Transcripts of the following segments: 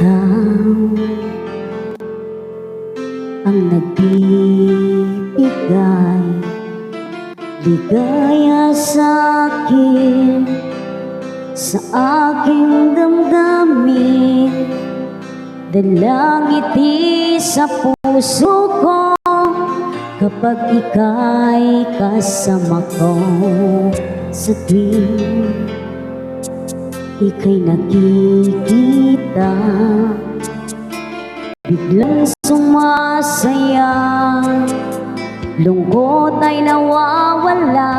Ikaw ang nagbibigay ligaya sa akin, sa aking damdamin, dalang ngiti sa puso ko kapag ika'y kasama ko. Sa tuwing ika'y nakikita, biglang sumasaya, lungkot ay nawawala.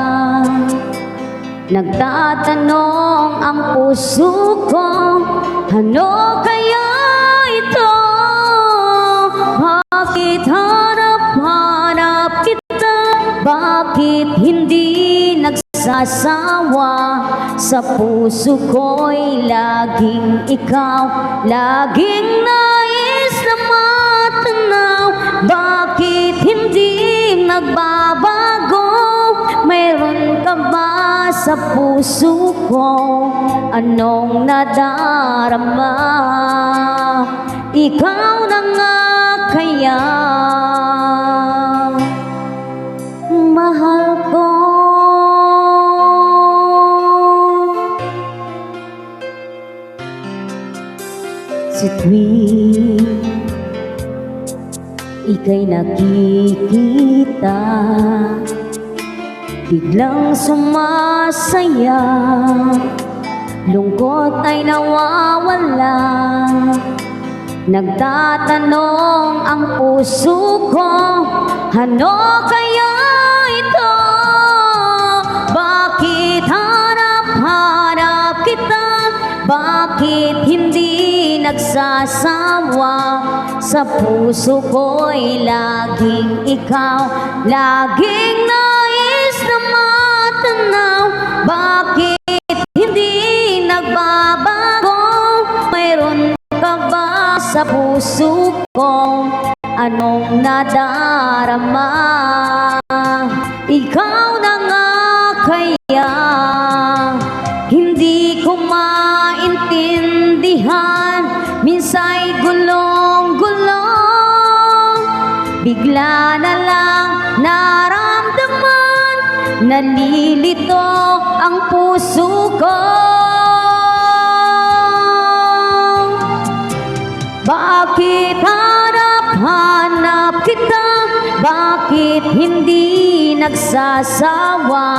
Nagtatanong ang puso ko, ano kaya ito? Bakit hanap-hanap kita? Bakit hindi nagsasawa? Sa puso ko'y laging ikaw, laging nais na matanaw. Bakit hindi nagbabago? Mayroon ka ba sa puso ko? Anong nadarama? Ikaw na nga kaya mahal ko. Sa tuwing ika'y nakikita, biglang sumasaya, lungkot ay nawawala. Nagtatanong ang puso ko, ano kaya ito? Bakit hanap-hanap kita? Bakit hindi nagsasawa? Sa puso ko'y laging ikaw, laging nais na matanaw. Bakit hindi nagbabago? Mayroon ka ba sa puso ko? Anong nadarama? Ikaw na nga kaya hindi ko maintindihan. Minsa'y gulong-gulong, bigla na lang naramdaman, nalilito ang puso ko. Bakit hanap-hanap kita? Bakit hindi nagsasawa?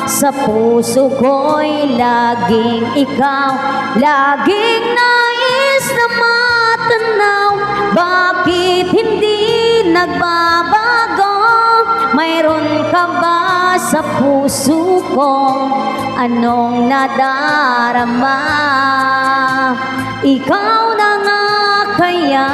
Sa puso ko'y laging ikaw, laging nais na matanaw. Bakit hindi nagbabago? Mayroon ka ba sa puso ko? Anong nadarama? Ikaw na nga kaya